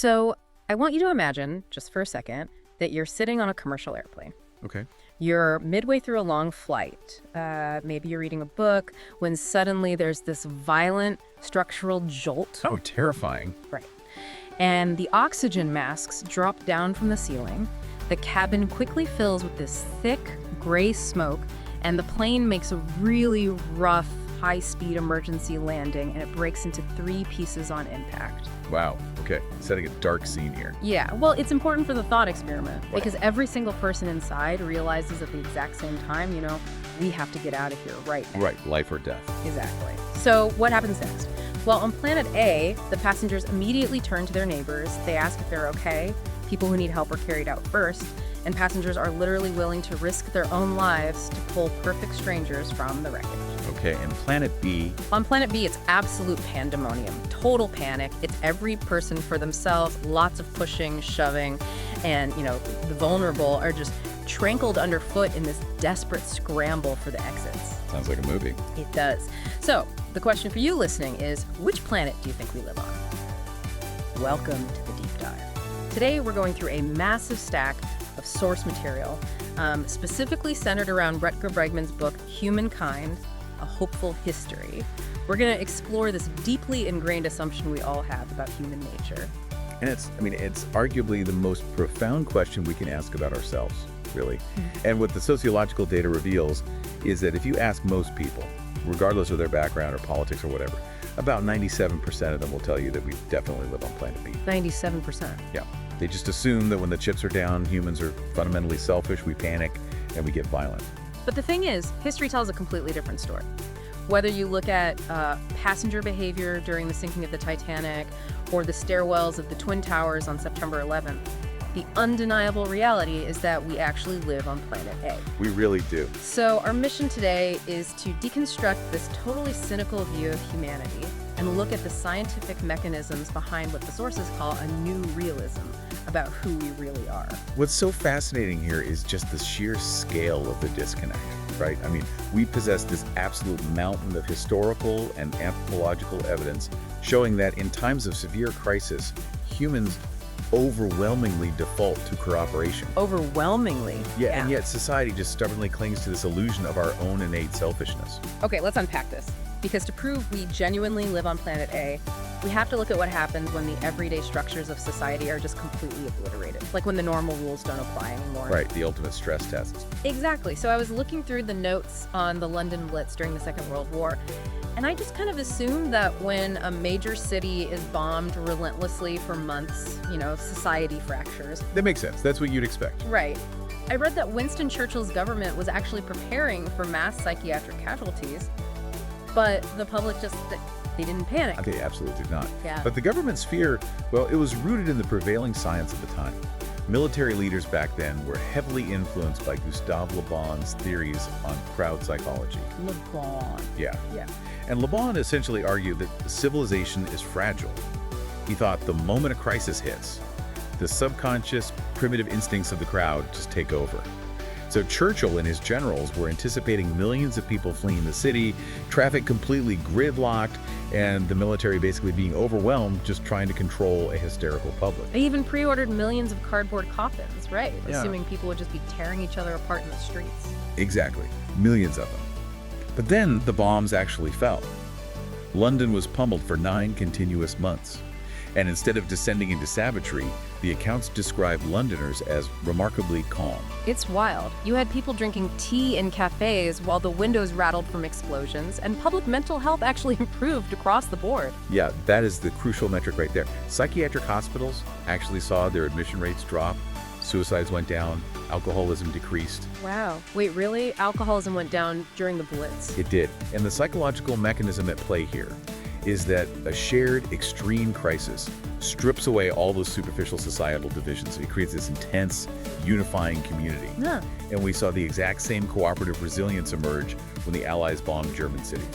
So I want you to imagine, just for a second, that you're sitting on a commercial airplane. Okay. You're midway through a long flight. Maybe you're reading a book when suddenly there's this violent structural jolt. Oh, terrifying. Right. And the oxygen masks drop down from the ceiling. The cabin quickly fills with this thick, gray smoke, and the plane makes a really rough, high-speed emergency landing, and it breaks into 3 pieces on impact. Wow. Okay. Setting a dark scene here. Yeah, well, it's important for the thought experiment because every single person inside realizes at the exact same time, we have to get out of here right now. Right. Life or death. Exactly. So what happens next? Well, on planet A, the passengers immediately turn to their neighbors. They ask if they're okay. People who need help are carried out first, and passengers are literally willing to risk their own lives to pull perfect strangers from the wreckage. Okay, and planet B? On planet B, it's absolute pandemonium, total panic. It's every person for themselves, lots of pushing, shoving, and, the vulnerable are just tranquiled underfoot in this desperate scramble for the exits. Sounds like a movie. It does. So, the question for you listening is, which planet do you think we live on? Welcome to the Deep Dive. Today, we're going through a massive stack of source material, specifically centered around Rutger Bregman's book, Humankind, A Hopeful History. We're going to explore this deeply ingrained assumption we all have about human nature. And it's arguably the most profound question we can ask about ourselves, really. And what the sociological data reveals is that if you ask most people, regardless of their background or politics or whatever, about 97% of them will tell you that we definitely live on planet B. 97%. Yeah. They just assume that when the chips are down, humans are fundamentally selfish, we panic, and we get violent. But the thing is, history tells a completely different story. Whether you look at passenger behavior during the sinking of the Titanic or the stairwells of the Twin Towers on September 11th, the undeniable reality is that we actually live on planet A. We really do. So our mission today is to deconstruct this totally cynical view of humanity and look at the scientific mechanisms behind what the sources call a new realism about who we really are. What's so fascinating here is just the sheer scale of the disconnect, right? I mean, we possess this absolute mountain of historical and anthropological evidence showing that in times of severe crisis, humans overwhelmingly default to cooperation. Overwhelmingly? Yeah, and yet society just stubbornly clings to this illusion of our own innate selfishness. Okay, let's unpack this. Because to prove we genuinely live on planet A, we have to look at what happens when the everyday structures of society are just completely obliterated. Like when the normal rules don't apply anymore. Right, the ultimate stress test. Exactly. So I was looking through the notes on the London Blitz during the Second World War, and I just kind of assumed that when a major city is bombed relentlessly for months, society fractures. That makes sense. That's what you'd expect. Right. I read that Winston Churchill's government was actually preparing for mass psychiatric casualties, but the public they didn't panic. They absolutely did not. Yeah. But the government's fear, well, it was rooted in the prevailing science of the time. Military leaders back then were heavily influenced by Gustave Le Bon's theories on crowd psychology. Le Bon. Yeah. Yeah. And Le Bon essentially argued that civilization is fragile. He thought the moment a crisis hits, the subconscious, primitive instincts of the crowd just take over. So Churchill and his generals were anticipating millions of people fleeing the city, traffic completely gridlocked, and the military basically being overwhelmed just trying to control a hysterical public. They even pre-ordered millions of cardboard coffins, right? Yeah. Assuming people would just be tearing each other apart in the streets. Exactly. Millions of them. But then the bombs actually fell. London was pummeled for 9 continuous months. And instead of descending into savagery, the accounts described Londoners as remarkably calm. It's wild. You had people drinking tea in cafes while the windows rattled from explosions, and public mental health actually improved across the board. Yeah, that is the crucial metric right there. Psychiatric hospitals actually saw their admission rates drop, suicides went down, alcoholism decreased. Wow. Wait, really? Alcoholism went down during the Blitz? It did. And the psychological mechanism at play here is that a shared extreme crisis strips away all those superficial societal divisions. It creates this intense, unifying community. Yeah. And we saw the exact same cooperative resilience emerge when the Allies bombed German cities.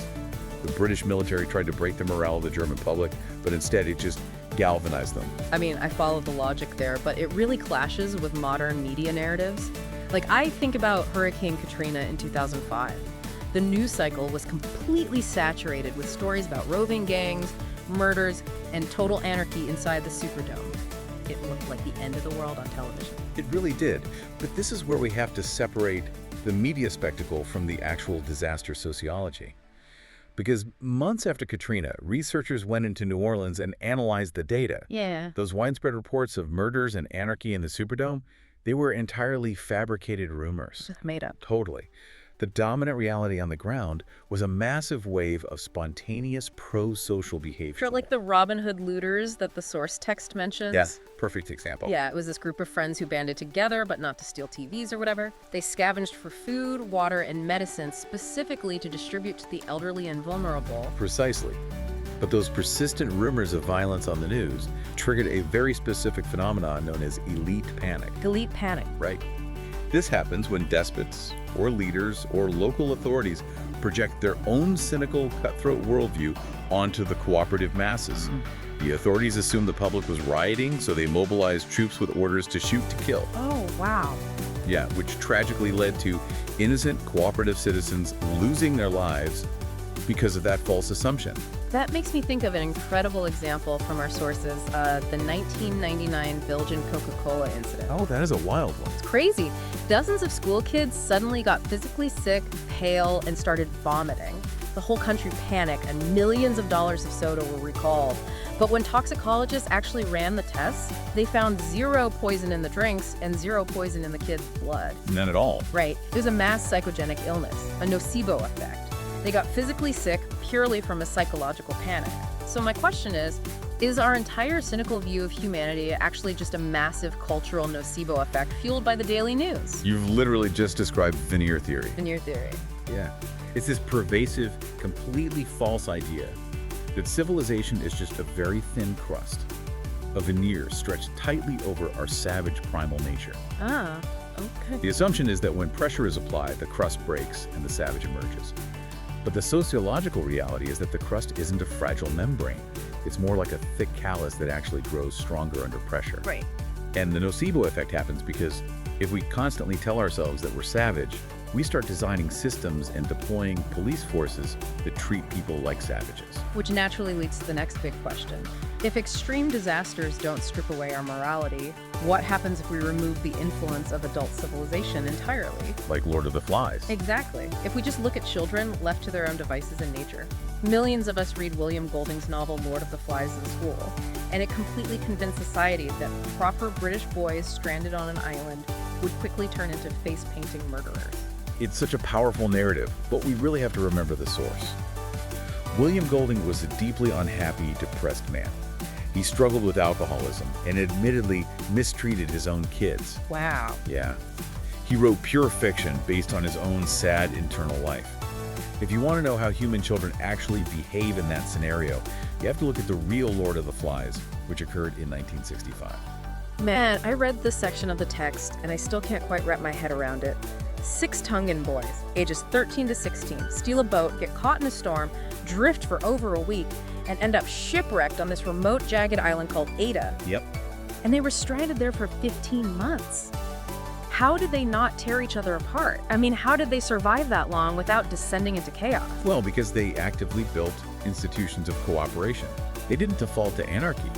The British military tried to break the morale of the German public, but instead it just galvanized them. I mean, I follow the logic there, but it really clashes with modern media narratives. Like, I think about Hurricane Katrina in 2005. The news cycle was completely saturated with stories about roving gangs, murders, and total anarchy inside the Superdome. it looked like the end of the world on television. It really did. But this is where we have to separate the media spectacle from the actual disaster sociology. Because months after Katrina, researchers went into New Orleans and analyzed the data. Yeah. Those widespread reports of murders and anarchy in the Superdome, they were entirely fabricated rumors. Just made up. Totally. The dominant reality on the ground was a massive wave of spontaneous pro-social behavior. Sure, like the Robin Hood looters that the source text mentions. Yes, perfect example. Yeah, it was this group of friends who banded together, but not to steal TVs or whatever. They scavenged for food, water, and medicine specifically to distribute to the elderly and vulnerable. Precisely. But those persistent rumors of violence on the news triggered a very specific phenomenon known as elite panic. Elite panic. Right. This happens when despots or leaders or local authorities project their own cynical, cutthroat worldview onto the cooperative masses. The authorities assumed the public was rioting, so they mobilized troops with orders to shoot to kill. Oh, wow. Yeah, which tragically led to innocent cooperative citizens losing their lives because of that false assumption. That makes me think of an incredible example from our sources, the 1999 Belgian Coca-Cola incident. Oh, that is a wild one. It's crazy. Dozens of school kids suddenly got physically sick, pale, and started vomiting. The whole country panicked, and millions of dollars of soda were recalled. But when toxicologists actually ran the tests, they found 0 poison in the drinks and 0 poison in the kids' blood. None at all. Right. It was a mass psychogenic illness, a nocebo effect. They got physically sick purely from a psychological panic. So my question is our entire cynical view of humanity actually just a massive cultural nocebo effect fueled by the daily news? You've literally just described Veneer theory. Veneer theory. Yeah. It's this pervasive, completely false idea that civilization is just a very thin crust, a veneer stretched tightly over our savage primal nature. Ah, okay. The assumption is that when pressure is applied, the crust breaks and the savage emerges. But the sociological reality is that the crust isn't a fragile membrane. It's more like a thick callus that actually grows stronger under pressure. Right. And the nocebo effect happens because if we constantly tell ourselves that we're savage, we start designing systems and deploying police forces that treat people like savages. Which naturally leads to the next big question. If extreme disasters don't strip away our morality, what happens if we remove the influence of adult civilization entirely? Like Lord of the Flies. Exactly. If we just look at children left to their own devices in nature. Millions of us read William Golding's novel Lord of the Flies in school, and it completely convinced society that proper British boys stranded on an island would quickly turn into face-painting murderers. It's such a powerful narrative, but we really have to remember the source. William Golding was a deeply unhappy, depressed man. He struggled with alcoholism and admittedly mistreated his own kids. Wow. Yeah. He wrote pure fiction based on his own sad internal life. If you want to know how human children actually behave in that scenario, you have to look at the real Lord of the Flies, which occurred in 1965. Man, I read this section of the text and I still can't quite wrap my head around it. 6 Tongan boys, ages 13 to 16, steal a boat, get caught in a storm, drift for over a week, and end up shipwrecked on this remote, jagged island called Ada. Yep. And they were stranded there for 15 months. How did they not tear each other apart? I mean, how did they survive that long without descending into chaos? Well, because they actively built institutions of cooperation. They didn't default to anarchy.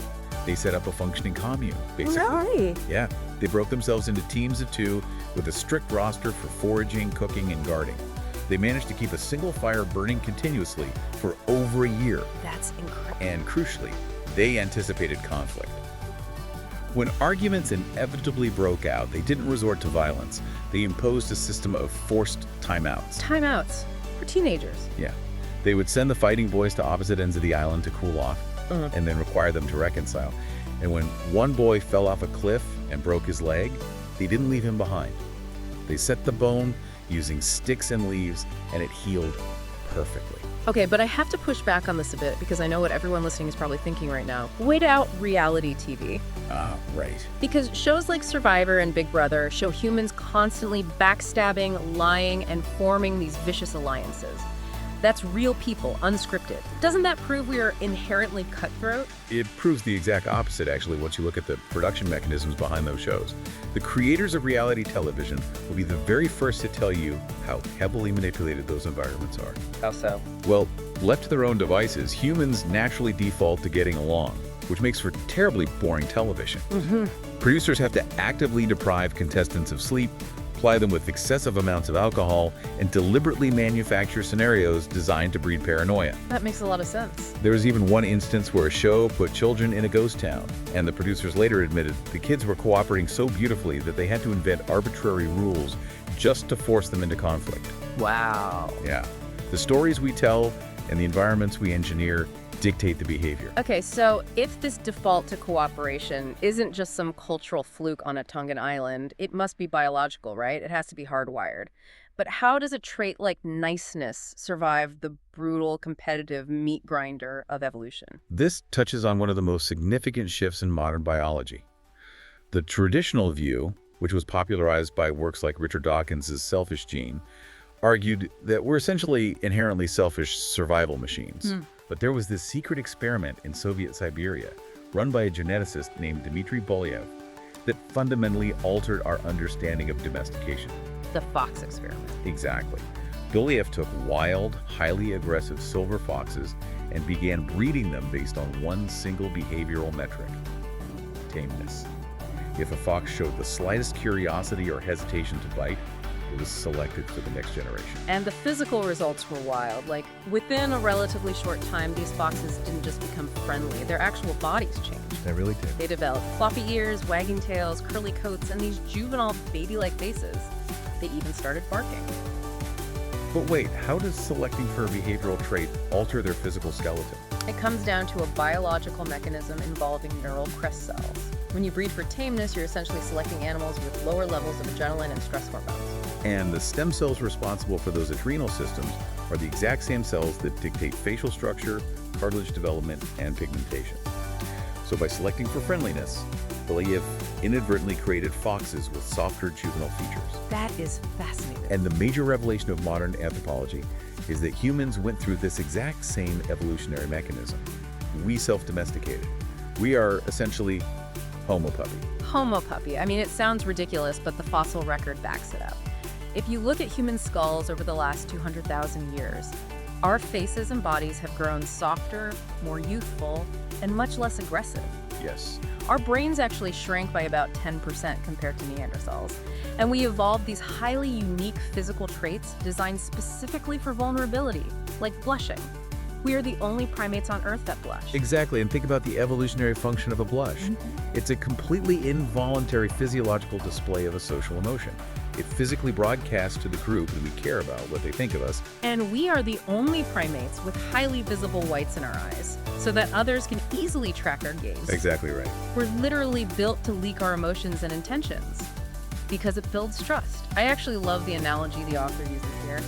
They set up a functioning commune, basically. Really? Yeah. They broke themselves into teams of 2 with a strict roster for foraging, cooking, and guarding. They managed to keep a single fire burning continuously for over a year. That's incredible. And crucially, they anticipated conflict. When arguments inevitably broke out, they didn't resort to violence. They imposed a system of forced timeouts. Timeouts for teenagers. Yeah. They would send the fighting boys to opposite ends of the island to cool off, and then require them to reconcile. And when one boy fell off a cliff and broke his leg, they didn't leave him behind. They set the bone using sticks and leaves, and it healed perfectly. Okay, but I have to push back on this a bit because I know what everyone listening is probably thinking right now. Wait out reality TV. Right. Because shows like Survivor and Big Brother show humans constantly backstabbing, lying, and forming these vicious alliances. That's real people, unscripted. Doesn't that prove we are inherently cutthroat? It proves the exact opposite, actually, once you look at the production mechanisms behind those shows. The creators of reality television will be the very first to tell you how heavily manipulated those environments are. How so? Well, left to their own devices, humans naturally default to getting along. which makes for terribly boring television. Producers have to actively deprive contestants of sleep, ply them with excessive amounts of alcohol, and deliberately manufacture scenarios designed to breed paranoia. That makes a lot of sense. There was even one instance where a show put children in a ghost town, and the producers later admitted the kids were cooperating so beautifully that they had to invent arbitrary rules just to force them into conflict. Wow. Yeah. The stories we tell and the environments we engineer dictate the behavior. Okay, so if this default to cooperation isn't just some cultural fluke on a Tongan island, it must be biological, right? It has to be hardwired. But how does a trait like niceness survive the brutal, competitive meat grinder of evolution? This touches on one of the most significant shifts in modern biology. The traditional view, which was popularized by works like Richard Dawkins' selfish gene, argued that we're essentially inherently selfish survival machines. But there was this secret experiment in Soviet Siberia, run by a geneticist named Dmitry Bolyev, that fundamentally altered our understanding of domestication. The fox experiment. Exactly. Bolyev took wild, highly aggressive silver foxes and began breeding them based on one single behavioral metric: tameness. If a fox showed the slightest curiosity or hesitation to bite, it was selected for the next generation. And the physical results were wild. Like, within a relatively short time, these foxes didn't just become friendly. Their actual bodies changed. They really did. They developed floppy ears, wagging tails, curly coats, and these juvenile baby-like faces. They even started barking. But wait, how does selecting for a behavioral trait alter their physical skeleton? It comes down to a biological mechanism involving neural crest cells. When you breed for tameness, you're essentially selecting animals with lower levels of adrenaline and stress hormones. And the stem cells responsible for those adrenal systems are the exact same cells that dictate facial structure, cartilage development, and pigmentation. So by selecting for friendliness, Bolyev inadvertently created foxes with softer juvenile features. That is fascinating. And the major revelation of modern anthropology is that humans went through this exact same evolutionary mechanism. We self-domesticated. We are essentially Homo puppy. Homo puppy. I mean, it sounds ridiculous, but the fossil record backs it up. If you look at human skulls over the last 200,000 years, our faces and bodies have grown softer, more youthful, and much less aggressive. Yes. Our brains actually shrank by about 10% compared to Neanderthals, and we evolved these highly unique physical traits designed specifically for vulnerability, like blushing. We are the only primates on Earth that blush. Exactly, and think about the evolutionary function of a blush. It's a completely involuntary physiological display of a social emotion. It physically broadcasts to the group that we care about what they think of us. And we are the only primates with highly visible whites in our eyes, so that others can easily track our gaze. Exactly right. We're literally built to leak our emotions and intentions because it builds trust. I actually love the analogy the author uses here.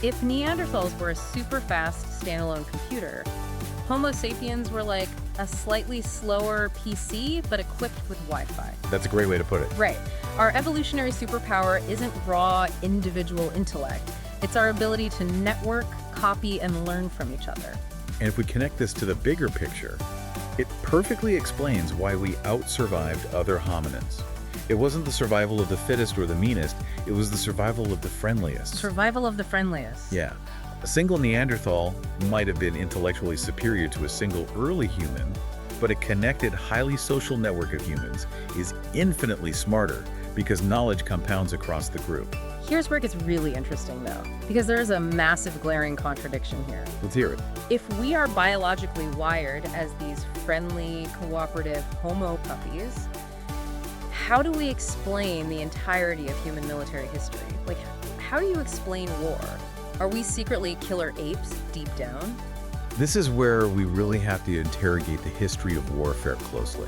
If Neanderthals were a super fast standalone computer, Homo sapiens were like a slightly slower PC, but equipped with Wi-Fi. That's a great way to put it. Right. Our evolutionary superpower isn't raw individual intellect. It's our ability to network, copy, and learn from each other. And if we connect this to the bigger picture, it perfectly explains why we out-survived other hominins. It wasn't the survival of the fittest or the meanest, it was the survival of the friendliest. Survival of the friendliest. Yeah. A single Neanderthal might have been intellectually superior to a single early human, but a connected, highly social network of humans is infinitely smarter because knowledge compounds across the group. Here's where it gets really interesting, though, because there is a massive glaring contradiction here. Let's hear it. If we are biologically wired as these friendly, cooperative Homo puppies, how do we explain the entirety of human military history? Like, how do you explain war? Are we secretly killer apes deep down? This is where we really have to interrogate the history of warfare closely.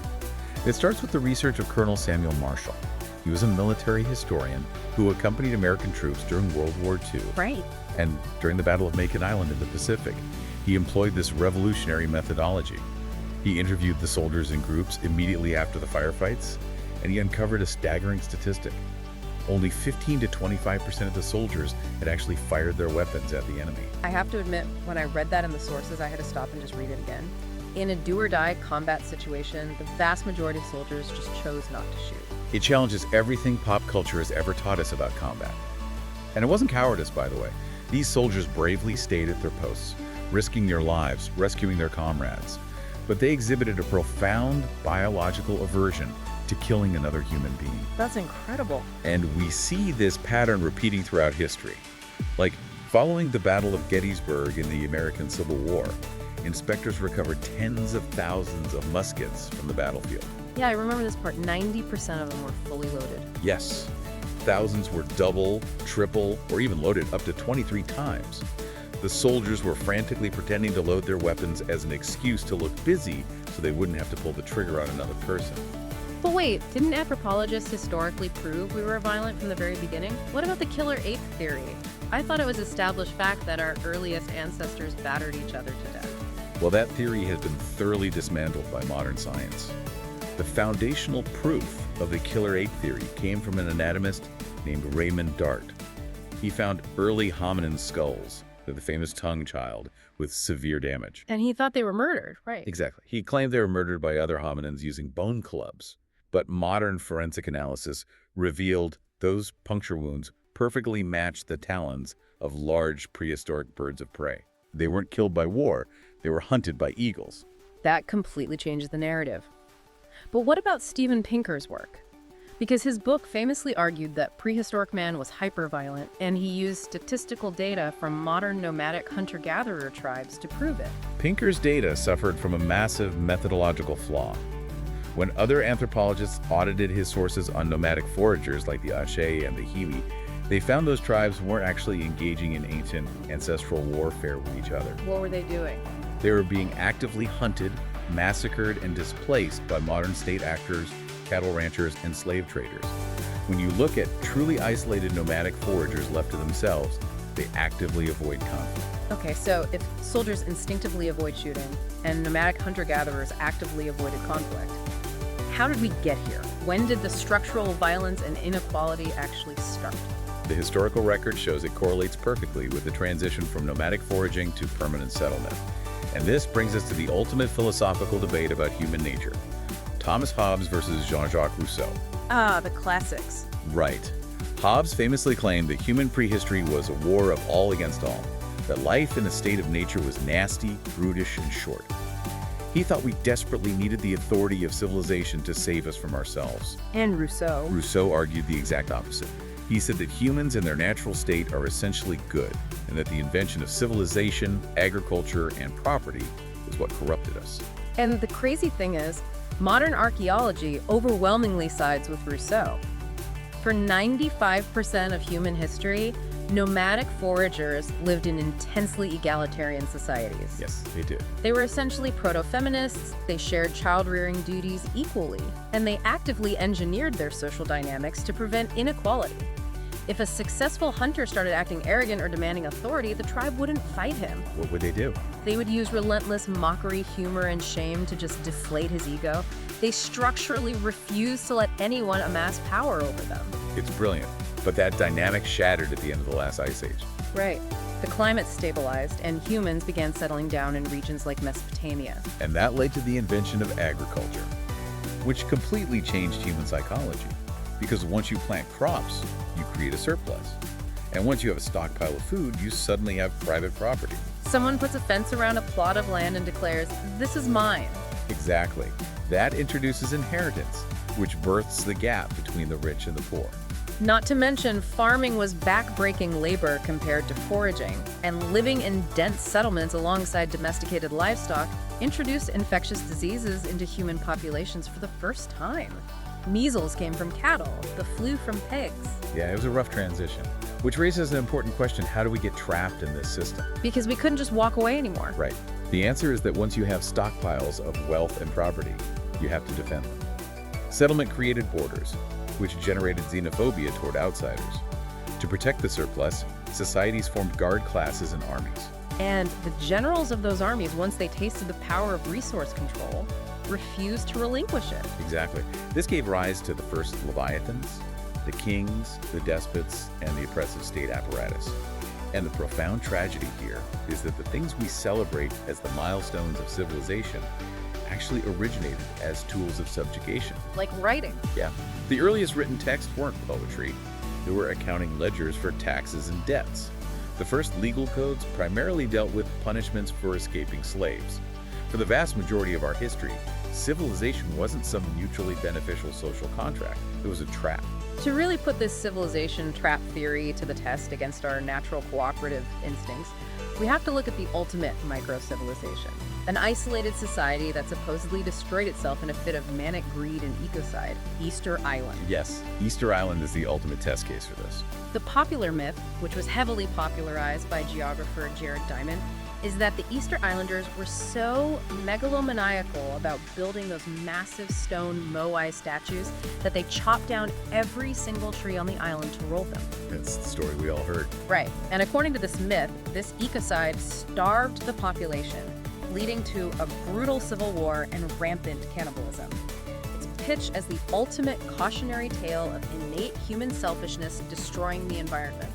It starts with the research of Colonel Samuel Marshall. He was a military historian who accompanied American troops during World War II. Right. And during the Battle of Macon Island in the Pacific, he employed this revolutionary methodology. He interviewed the soldiers in groups immediately after the firefights, and he uncovered a staggering statistic. Only 15 to 25% of the soldiers had actually fired their weapons at the enemy. I have to admit, when I read that in the sources, I had to stop and just read it again. In a do-or-die combat situation, the vast majority of soldiers just chose not to shoot. It challenges everything pop culture has ever taught us about combat. And it wasn't cowardice, by the way. These soldiers bravely stayed at their posts, risking their lives, rescuing their comrades. but they exhibited a profound biological aversion to killing another human being. That's incredible. And we see this pattern repeating throughout history. Like, following the Battle of Gettysburg in the American Civil War, inspectors recovered tens of thousands of muskets from the battlefield. Yeah, I remember this part. 90% of them were fully loaded. Yes, thousands were double, triple, or even loaded up to 23 times. The soldiers were frantically pretending to load their weapons as an excuse to look busy so they wouldn't have to pull the trigger on another person. But wait, didn't anthropologists historically prove we were violent from the very beginning? What about the killer ape theory? I thought it was established fact that our earliest ancestors battered each other to death. Well, that theory has been thoroughly dismantled by modern science. The foundational proof of the killer ape theory came from an anatomist named Raymond Dart. He found early hominin skulls, the famous tongue child, with severe damage. And he thought they were murdered, right? Exactly. He claimed they were murdered by other hominins using bone clubs. But modern forensic analysis revealed those puncture wounds perfectly matched the talons of large prehistoric birds of prey. They weren't killed by war, they were hunted by eagles. That completely changes the narrative. But what about Steven Pinker's work? Because his book famously argued that prehistoric man was hyper-violent, and he used statistical data from modern nomadic hunter-gatherer tribes to prove it. Pinker's data suffered from a massive methodological flaw. When other anthropologists audited his sources on nomadic foragers like the Ache and the Hili, they found those tribes weren't actually engaging in ancient ancestral warfare with each other. What were they doing? They were being actively hunted, massacred, and displaced by modern state actors, cattle ranchers, and slave traders. When you look at truly isolated nomadic foragers left to themselves, they actively avoid conflict. Okay, so if soldiers instinctively avoid shooting and nomadic hunter-gatherers actively avoided conflict, how did we get here? When did the structural violence and inequality actually start? The historical record shows it correlates perfectly with the transition from nomadic foraging to permanent settlement. And this brings us to the ultimate philosophical debate about human nature. Thomas Hobbes versus Jean-Jacques Rousseau. Ah, the classics. Right. Hobbes famously claimed that human prehistory was a war of all against all, that life in a state of nature was nasty, brutish, and short. He thought we desperately needed the authority of civilization to save us from ourselves. And Rousseau. Rousseau argued the exact opposite. He said that humans in their natural state are essentially good, and that the invention of civilization, agriculture, and property is what corrupted us. And the crazy thing is, modern archaeology overwhelmingly sides with Rousseau. For 95% of human history, nomadic foragers lived in intensely egalitarian societies. Yes, they did. They were essentially proto-feminists, they shared child-rearing duties equally, and they actively engineered their social dynamics to prevent inequality. If a successful hunter started acting arrogant or demanding authority, the tribe wouldn't fight him. What would they do? They would use relentless mockery, humor, and shame to just deflate his ego. They structurally refused to let anyone amass power over them. It's brilliant, but that dynamic shattered at the end of the last ice age. Right. The climate stabilized, and humans began settling down in regions like Mesopotamia. And that led to the invention of agriculture, which completely changed human psychology. Because once you plant crops, you create a surplus. And once you have a stockpile of food, you suddenly have private property. Someone puts a fence around a plot of land and declares, "This is mine." Exactly. That introduces inheritance, which births the gap between the rich and the poor. Not to mention, farming was back-breaking labor compared to foraging, and living in dense settlements alongside domesticated livestock introduced infectious diseases into human populations for the first time. Measles came from cattle, the flu from pigs. Yeah, it was a rough transition, which raises an important question: how do we get trapped in this system? Because we couldn't just walk away anymore. Right. The answer is that once you have stockpiles of wealth and property, you have to defend them. Settlement created borders, which generated xenophobia toward outsiders. To protect the surplus, societies formed guard classes and armies. And the generals of those armies, once they tasted the power of resource control, refused to relinquish it. Exactly. This gave rise to the first Leviathans, the kings, the despots, and the oppressive state apparatus. And the profound tragedy here is that the things we celebrate as the milestones of civilization actually originated as tools of subjugation. Like writing. Yeah. The earliest written texts weren't poetry. They were accounting ledgers for taxes and debts. The first legal codes primarily dealt with punishments for escaping slaves. For the vast majority of our history, civilization wasn't some mutually beneficial social contract. It was a trap. To really put this civilization trap theory to the test against our natural cooperative instincts, we have to look at the ultimate micro-civilization, an isolated society that supposedly destroyed itself in a fit of manic greed and ecocide, Easter Island. Yes, Easter Island is the ultimate test case for this. The popular myth, which was heavily popularized by geographer Jared Diamond, is that the Easter Islanders were so megalomaniacal about building those massive stone moai statues that they chopped down every single tree on the island to roll them. That's the story we all heard. Right, and according to this myth, this ecocide starved the population, leading to a brutal civil war and rampant cannibalism. It's pitched as the ultimate cautionary tale of innate human selfishness destroying the environment.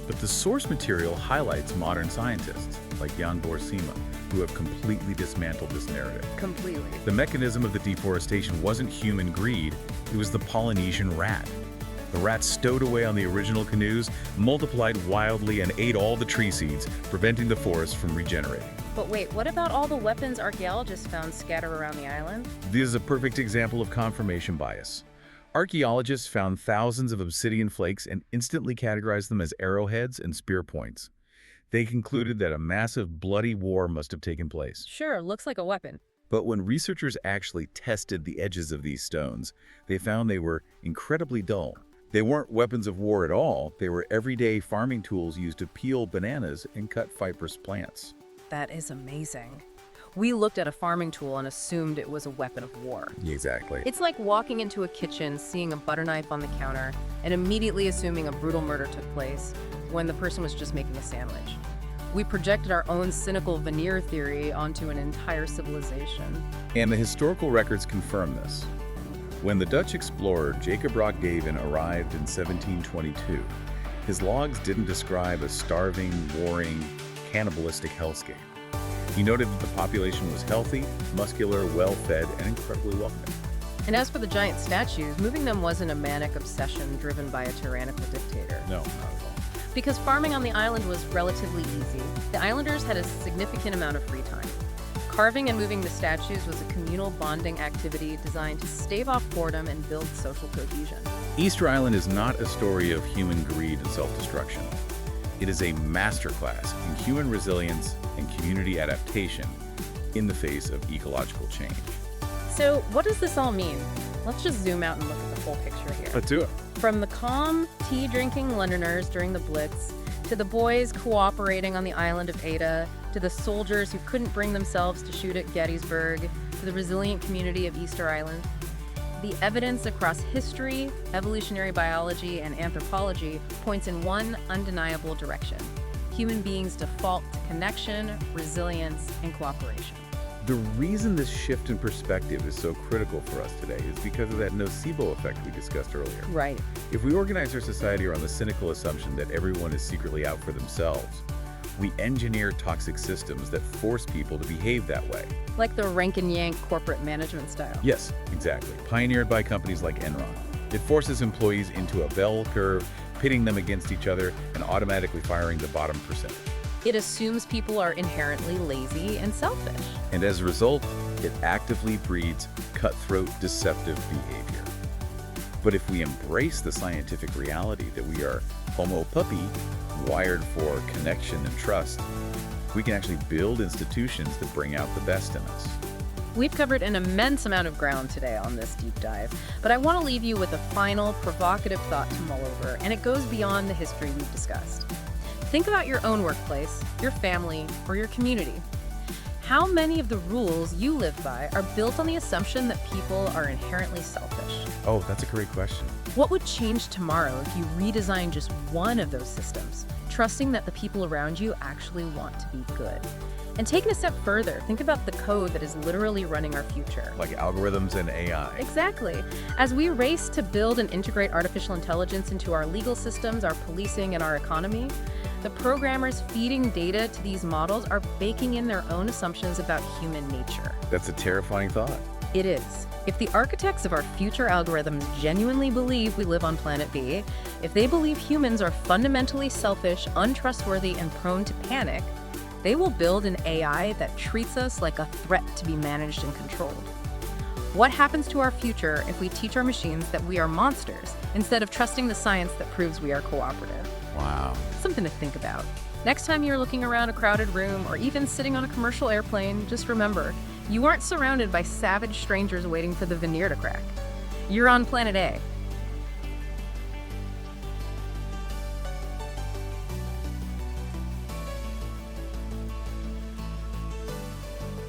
But the source material highlights modern scientists, like Jan Borsima, who have completely dismantled this narrative. Completely. The mechanism of the deforestation wasn't human greed, it was the Polynesian rat. The rat stowed away on the original canoes, multiplied wildly, and ate all the tree seeds, preventing the forest from regenerating. But wait, what about all the weapons archaeologists found scattered around the island? This is a perfect example of confirmation bias. Archaeologists found thousands of obsidian flakes and instantly categorized them as arrowheads and spear points. They concluded that a massive, bloody war must have taken place. Sure, looks like a weapon. But when researchers actually tested the edges of these stones, they found they were incredibly dull. They weren't weapons of war at all. They were everyday farming tools used to peel bananas and cut fibrous plants. That is amazing. We looked at a farming tool and assumed it was a weapon of war. Exactly. It's like walking into a kitchen, seeing a butter knife on the counter, and immediately assuming a brutal murder took place when the person was just making a sandwich. We projected our own cynical Veneer theory onto an entire civilization. And the historical records confirm this. When the Dutch explorer Jacob Roggeveen arrived in 1722, his logs didn't describe a starving, warring, cannibalistic hellscape. He noted that the population was healthy, muscular, well-fed, and incredibly welcoming. And as for the giant statues, moving them wasn't a manic obsession driven by a tyrannical dictator. No, not at all. Because farming on the island was relatively easy, the islanders had a significant amount of free time. Carving and moving the statues was a communal bonding activity designed to stave off boredom and build social cohesion. Easter Island is not a story of human greed and self-destruction. It is a masterclass in human resilience and community adaptation in the face of ecological change. So what does this all mean? Let's just zoom out and look at the full picture here. Let's do it. From the calm, tea-drinking Londoners during the Blitz, to the boys cooperating on the island of Ada, to the soldiers who couldn't bring themselves to shoot at Gettysburg, to the resilient community of Easter Island, the evidence across history, evolutionary biology, and anthropology points in one undeniable direction: human beings default to connection, resilience, and cooperation. The reason this shift in perspective is so critical for us today is because of that nocebo effect we discussed earlier. Right. If we organize our society around the cynical assumption that everyone is secretly out for themselves, we engineer toxic systems that force people to behave that way. Like the rank and yank corporate management style. Yes, exactly. Pioneered by companies like Enron. It forces employees into a bell curve, pitting them against each other and automatically firing the bottom percentage. It assumes people are inherently lazy and selfish. And as a result, it actively breeds cutthroat, deceptive behavior. But if we embrace the scientific reality that we are homo puppy, wired for connection and trust, we can actually build institutions that bring out the best in us. We've covered an immense amount of ground today on this deep dive, but I want to leave you with a final provocative thought to mull over, and it goes beyond the history we've discussed. Think about your own workplace, your family, or your community. How many of the rules you live by are built on the assumption that people are inherently selfish? Oh, that's a great question. What would change tomorrow if you redesigned just one of those systems, trusting that the people around you actually want to be good? And taking a step further, think about the code that is literally running our future. Like algorithms and AI. Exactly. As we race to build and integrate artificial intelligence into our legal systems, our policing, and our economy, the programmers feeding data to these models are baking in their own assumptions about human nature. That's a terrifying thought. It is. If the architects of our future algorithms genuinely believe we live on planet B, if they believe humans are fundamentally selfish, untrustworthy, and prone to panic, They will build an AI that treats us like a threat to be managed and controlled. What happens to our future if we teach our machines that we are monsters instead of trusting the science that proves we are cooperative? Wow. Something to think about. Next time you're looking around a crowded room or even sitting on a commercial airplane, just remember, you aren't surrounded by savage strangers waiting for the Veneer to crack. You're on Planet A,